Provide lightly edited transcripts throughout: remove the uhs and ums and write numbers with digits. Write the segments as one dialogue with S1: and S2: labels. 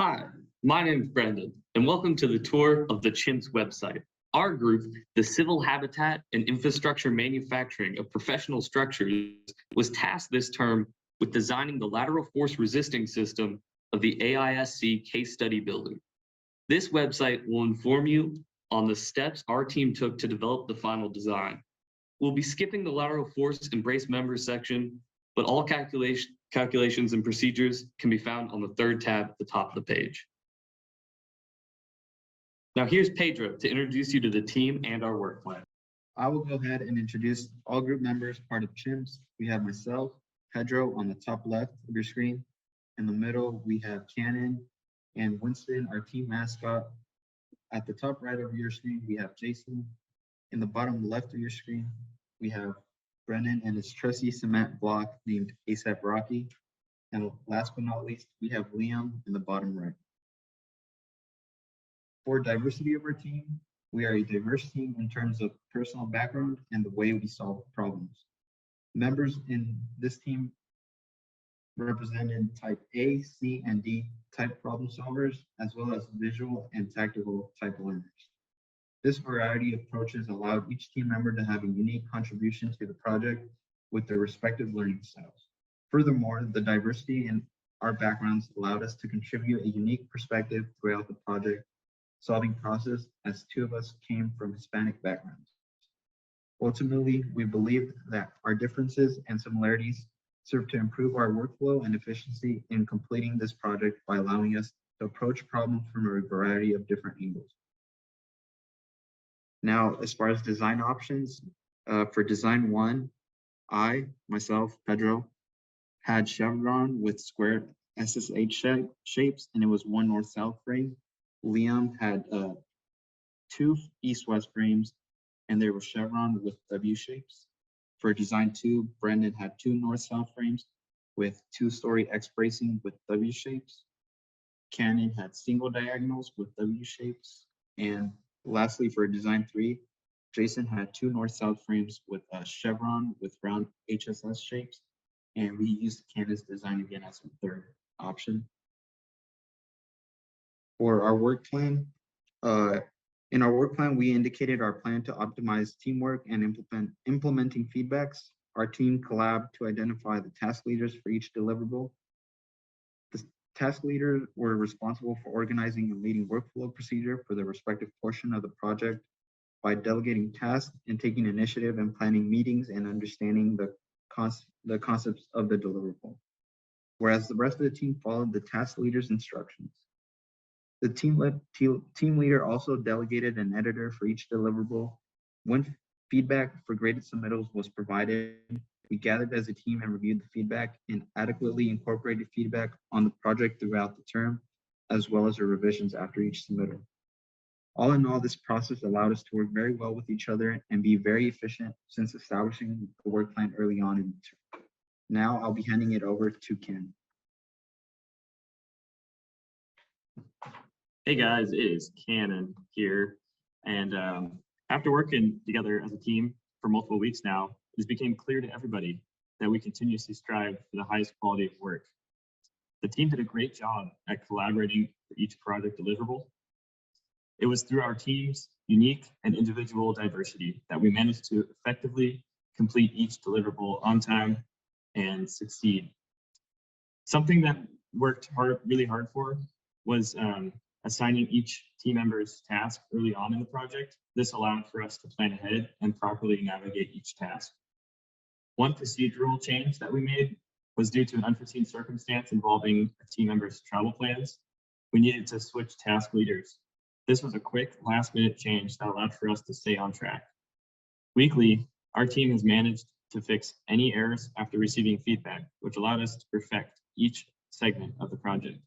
S1: Hi, my name is Brendan, and welcome to the tour of the CHIMPS website. Our group, the Civil Habitat and Infrastructure Manufacturing of Professional Structures, was tasked this term with designing the lateral force resisting system of the AISC case study building. This website will inform you on the steps our team took to develop the final design. We'll be skipping the lateral force and brace members section, but all calculations and procedures can be found on the third tab at the top of the page. Now here's Pedro to introduce you to the team and our work plan.
S2: I will go ahead and introduce all group members part of CHIMPS. We have myself, Pedro on the top left of your screen. In the middle, we have Cannon and Winston, our team mascot. At the top right of your screen, we have Jason. In the bottom left of your screen, we have Brennan and his trusty cement block named ASAP Rocky. And last but not least, we have Liam in the bottom right. For diversity of our team, we are a diverse team in terms of personal background and the way we solve problems. Members in this team represented type A, C, and D type problem solvers, as well as visual and tactical type learners. This variety of approaches allowed each team member to have a unique contribution to the project with their respective learning styles. Furthermore, the diversity in our backgrounds allowed us to contribute a unique perspective throughout the project solving process, as two of us came from Hispanic backgrounds. Ultimately, we believe that our differences and similarities serve to improve our workflow and efficiency in completing this project by allowing us to approach problems from a variety of different angles. Now, as far as design options, for design one, I, myself, Pedro, had chevron with square SSH shapes, and it was one north-south frame. Liam had two east-west frames, and there was chevron with W shapes. For design two, Brendan had two north-south frames with two-story X bracing with W shapes. Cannon had single diagonals with W shapes. And lastly, for design three, Jason had two north-south frames with a chevron with round HSS shapes. And we used Cannon's design again as a third option. For our work plan, in our work plan, we indicated our plan to optimize teamwork and implementing feedbacks. Our team collabed to identify the task leaders for each deliverable. The task leaders were responsible for organizing and leading workflow procedure for the respective portion of the project by delegating tasks and taking initiative and planning meetings and understanding the concepts of the deliverable. Whereas the rest of the team followed the task leader's instructions. The team leader also delegated an editor for each deliverable. When feedback for graded submittals was provided, we gathered as a team and reviewed the feedback and adequately incorporated feedback on the project throughout the term, as well as the revisions after each submittal. All in all, this process allowed us to work very well with each other and be very efficient since establishing the work plan early on in the term. Now I'll be handing it over to Ken.
S3: Hey guys, it is Cannon here. And after working together as a team for multiple weeks now, it became clear to everybody that we continuously strive for the highest quality of work. The team did a great job at collaborating for each project deliverable. It was through our team's unique and individual diversity that we managed to effectively complete each deliverable on time and succeed. Something that worked really hard for was assigning each team member's task early on in the project. This allowed for us to plan ahead and properly navigate each task. One procedural change that we made was due to an unforeseen circumstance involving a team member's travel plans. We needed to switch task leaders. This was a quick last-minute change that allowed for us to stay on track. Weekly, our team has managed to fix any errors after receiving feedback, which allowed us to perfect each segment of the project.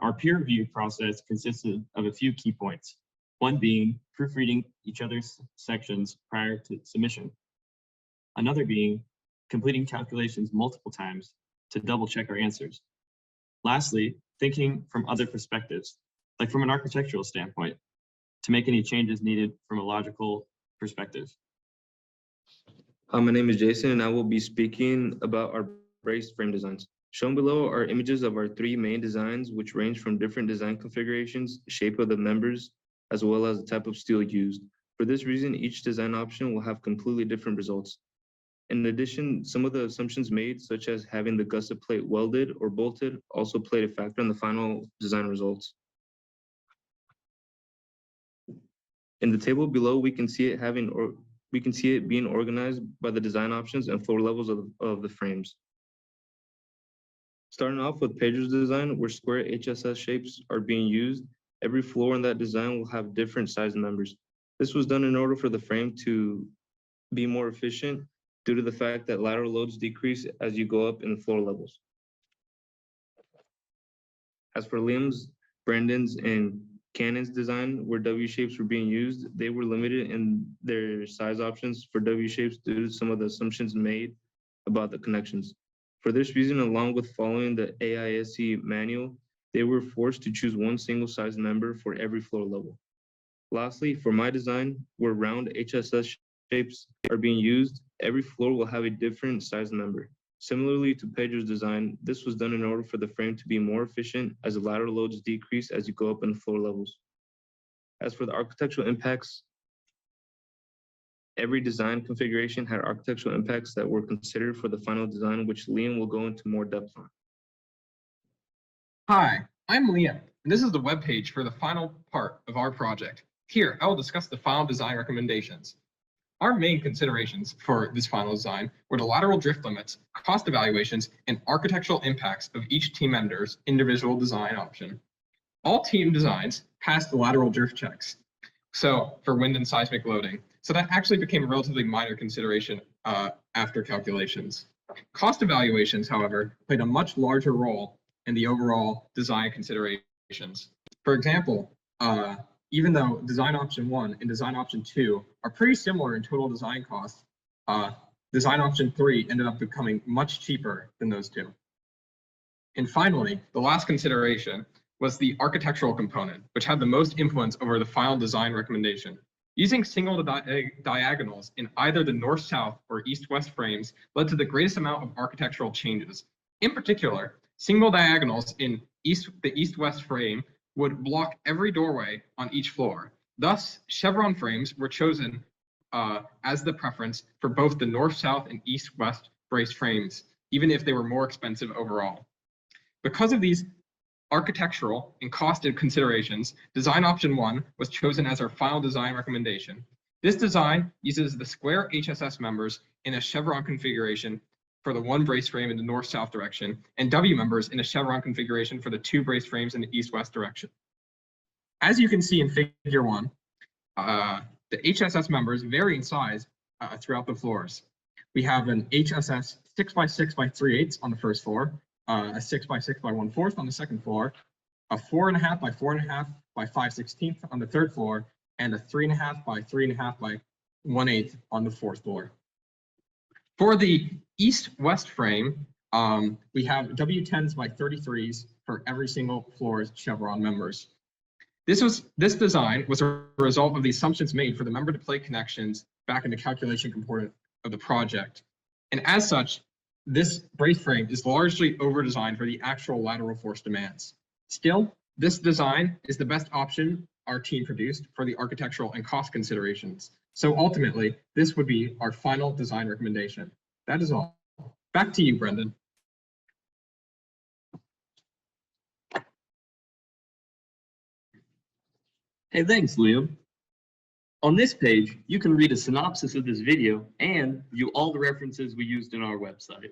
S3: Our peer review process consisted of a few key points, one being proofreading each other's sections prior to submission. Another being completing calculations multiple times to double check our answers. Lastly, thinking from other perspectives, like from an architectural standpoint, to make any changes needed from a logical perspective.
S4: My name is Jason, and I will be speaking about our brace frame designs. Shown below are images of our 3 main designs, which range from different design configurations, shape of the members, as well as the type of steel used. For this reason, each design option will have completely different results. In addition, some of the assumptions made, such as having the gusset plate welded or bolted, also played a factor in the final design results. In the table below, we can see it being organized by the design options and floor levels of the frames. Starting off with Pedro's design, where square HSS shapes are being used, every floor in that design will have different size members. This was done in order for the frame to be more efficient due to the fact that lateral loads decrease as you go up in the floor levels. As for Liam's, Brandon's, and Cannon's design, where W shapes were being used, they were limited in their size options for W shapes due to some of the assumptions made about the connections. For this reason, along with following the AISC manual, they were forced to choose one single size member for every floor level. Lastly, for my design, where round HSS shapes are being used, every floor will have a different size member. Similarly to Pedro's design, this was done in order for the frame to be more efficient as the lateral loads decrease as you go up in the floor levels. As for the architectural impacts, every design configuration had architectural impacts that were considered for the final design, which Liam will go into more depth on.
S5: Hi, I'm Liam, and this is the webpage for the final part of our project. Here, I will discuss the final design recommendations. Our main considerations for this final design were the lateral drift limits, cost evaluations, and architectural impacts of each team member's individual design option. All team designs passed the lateral drift checks, so for wind and seismic loading. So that actually became a relatively minor consideration after calculations. Cost evaluations, however, played a much larger role in the overall design considerations. For example, even though design option 1 and design option 2 are pretty similar in total design costs, design option 3 ended up becoming much cheaper than those two. And finally, the last consideration was the architectural component, which had the most influence over the final design recommendation. Using single diagonals in either the north-south or east-west frames led to the greatest amount of architectural changes. In particular, single diagonals in the east-west frame would block every doorway on each floor. Thus, chevron frames were chosen as the preference for both the north-south and east-west brace frames, even if they were more expensive overall. Because of these architectural and cost considerations, design option 1 was chosen as our final design recommendation. This design uses the square HSS members in a chevron configuration for the 1 brace frame in the north-south direction, and W members in a chevron configuration for the 2 brace frames in the east-west direction. As you can see in figure 1, the HSS members vary in size throughout the floors. We have an HSS 6x6 by 3/8 on the first floor, a 6x6 by 1/4 on the second floor, a 4.5 by 4.5 by 5/16 on the third floor, and a 3.5 by 3.5 by 1/8 on the fourth floor. For the east-west frame, we have W10s by 33s for every single floor's chevron members. This design was a result of the assumptions made for the member to plate connections back in the calculation component of the project. And as such, this brace frame is largely over-designed for the actual lateral force demands. Still, this design is the best option our team produced for the architectural and cost considerations. So ultimately, this would be our final design recommendation. That is all. Back to you, Brendan.
S1: Hey, thanks, Liam. On this page, you can read a synopsis of this video and view all the references we used in our website.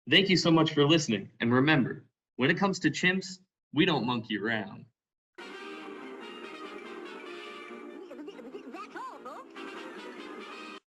S1: Thank you so much for listening, and remember, when it comes to chimps, we don't monkey around.